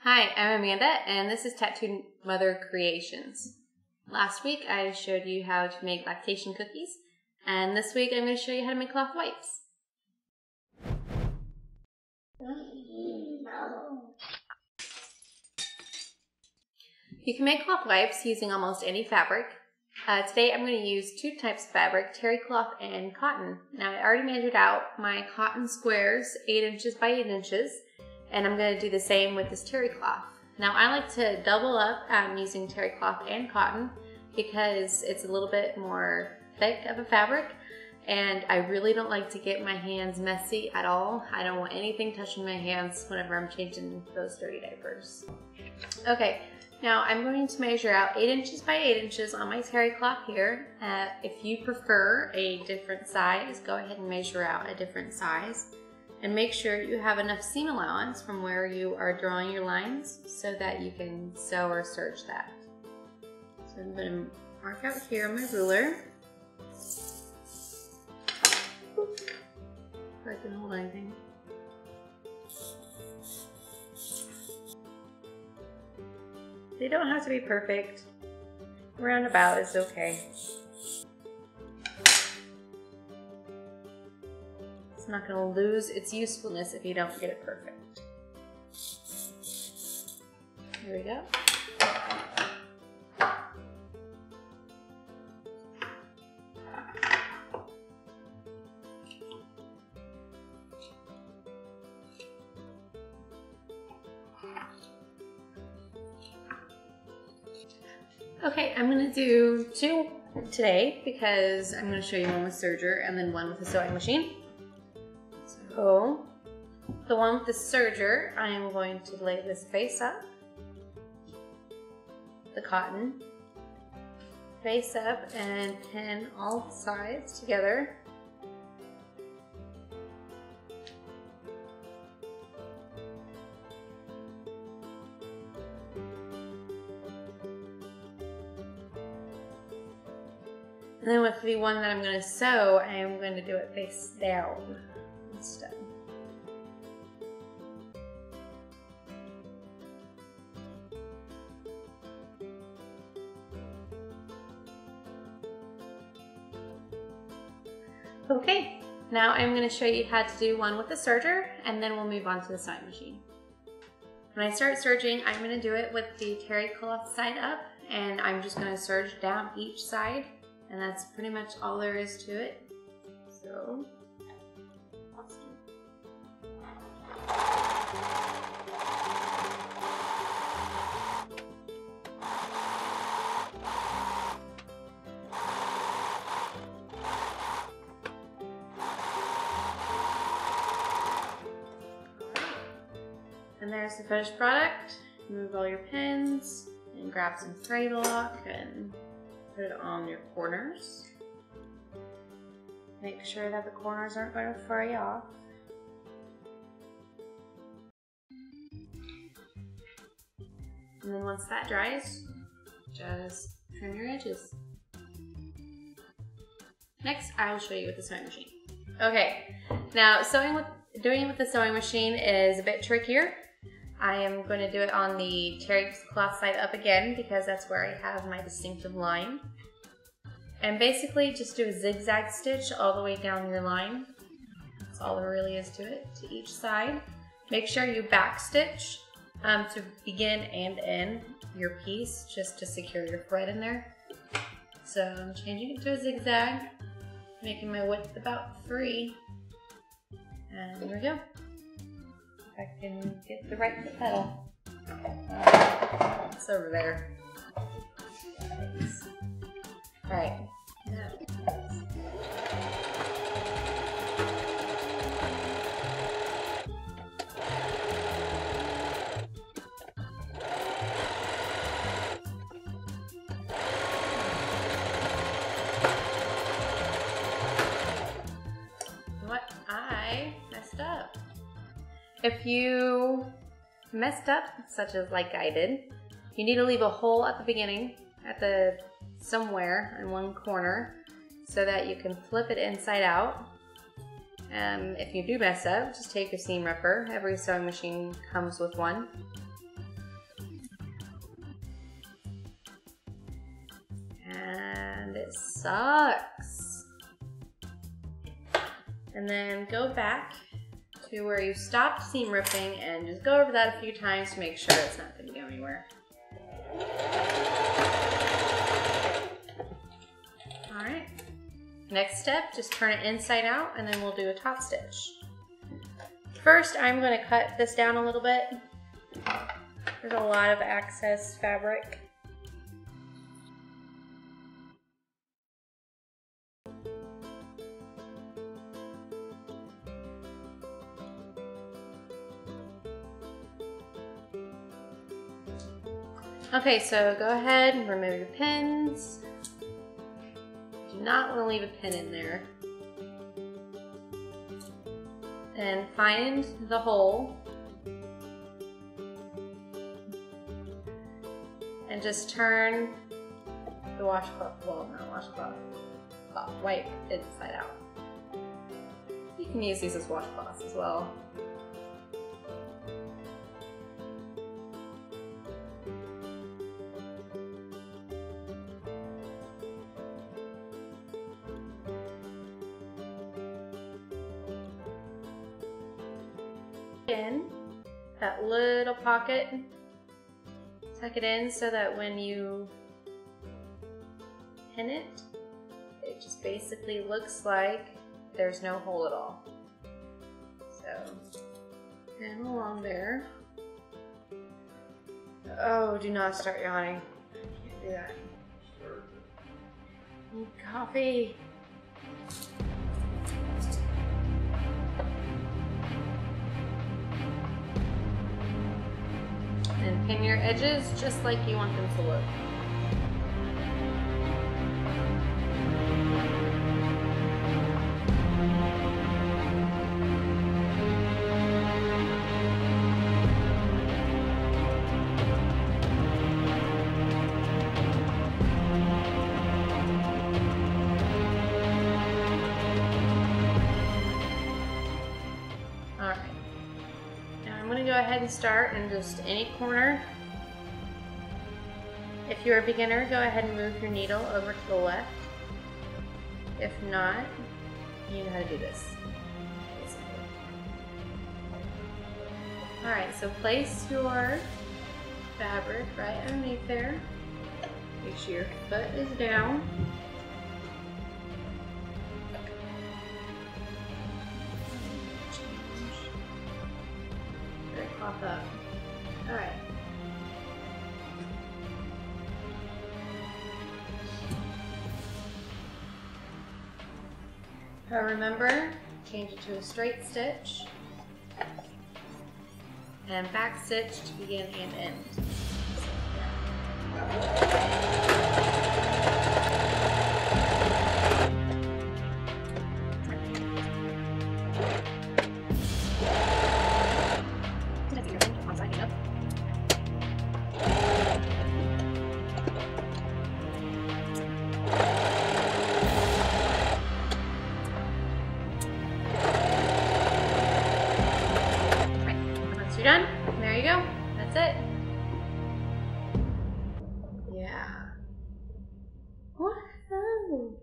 Hi, I'm Amanda, and this is Tattooed Mother Creations. Last week I showed you how to make lactation cookies, and this week I'm going to show you how to make cloth wipes. You can make cloth wipes using almost any fabric. Today I'm going to use two types of fabric, terry cloth and cotton. Now I already measured out my cotton squares, 8 inches by 8 inches, and I'm going to do the same with this terry cloth. Now I like to double up using terry cloth and cotton because it's a little bit more thick of a fabric, and I really don't like to get my hands messy at all. I don't want anything touching my hands whenever I'm changing those dirty diapers. Okay, now I'm going to measure out 8 inches by 8 inches on my terry cloth here. If you prefer a different size, go ahead and measure out a different size. And make sure you have enough seam allowance from where you are drawing your lines so that you can sew or serge that. So I'm going to mark out here on my ruler. If I can hold anything. They don't have to be perfect. Roundabout is okay. It's not going to lose its usefulness if you don't get it perfect. Here we go. Okay, I'm going to do two today because I'm going to show you one with serger and then one with a sewing machine. So, the one with the serger, I am going to lay this face up, the cotton, face up, and pin all sides together. And then with the one that I'm going to sew, I am going to do it face down instead. Okay, now I'm going to show you how to do one with the serger, and then we'll move on to the sewing machine. When I start serging, I'm going to do it with the terry cloth side up, and I'm just going to serge down each side, and that's pretty much all there is to it. So, and there's the finished product. Remove all your pins and grab some thread lock and put it on your corners. Make sure that the corners aren't going to fray off. And then once that dries, just trim your edges. Next, I will show you with the sewing machine. Okay, now doing it with the sewing machine is a bit trickier. I am going to do it on the terry cloth side up again because that's where I have my distinctive line. And basically just do a zigzag stitch all the way down your line. That's all there really is to it, to each side. Make sure you back stitch to begin and end your piece just to secure your thread in there. So I'm changing it to a zigzag, making my width about 3. And there we go. If I can get the right foot pedal. It's over there. Alright. What? I messed up. If you messed up, such as like I did, you need to leave a hole at the beginning, somewhere in one corner, so that you can flip it inside out. If you do mess up, just take your seam ripper. Every sewing machine comes with one. This sucks. And then go back to where you stopped seam ripping and just go over that a few times to make sure it's not going to go anywhere. Alright. Next step, just turn it inside out and then we'll do a top stitch. First, I'm going to cut this down a little bit. There's a lot of excess fabric. Okay, so go ahead and remove your pins. Do not want to leave a pin in there. And find the hole. And just turn the washcloth, well, not washcloth, wipe inside out. You can use these as washcloths as well. In that little pocket, tuck it in so that when you pin it, it just basically looks like there's no hole at all. So pin along there. Oh, do not start yawning. Can't do that. Need coffee. And pin your edges just like you want them to look. I'm going to go ahead and start in just any corner. If you're a beginner, go ahead and move your needle over to the left. If not, you know how to do this, basically. Alright, so place your fabric right underneath there. Make sure your foot is down. Pop up. Alright. Now remember, change it to a straight stitch and back stitch to begin and end. Done. There you go. That's it. Yeah. Woohoo!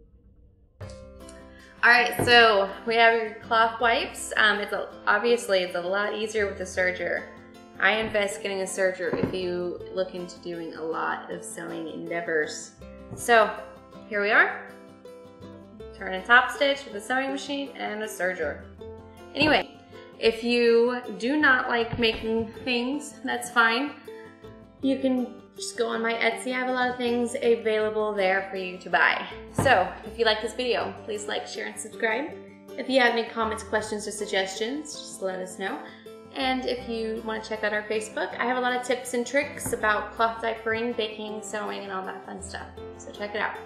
Alright, so we have your cloth wipes. Obviously it's a lot easier with a serger. I invest getting a serger if you look into doing a lot of sewing endeavors. So here we are. Turn a top stitch with a sewing machine and a serger. Anyway. If you do not like making things, that's fine. You can just go on my Etsy. I have a lot of things available there for you to buy. So, if you like this video, please like, share, and subscribe. If you have any comments, questions, or suggestions, just let us know. And if you want to check out our Facebook, I have a lot of tips and tricks about cloth diapering, baking, sewing, and all that fun stuff. So check it out.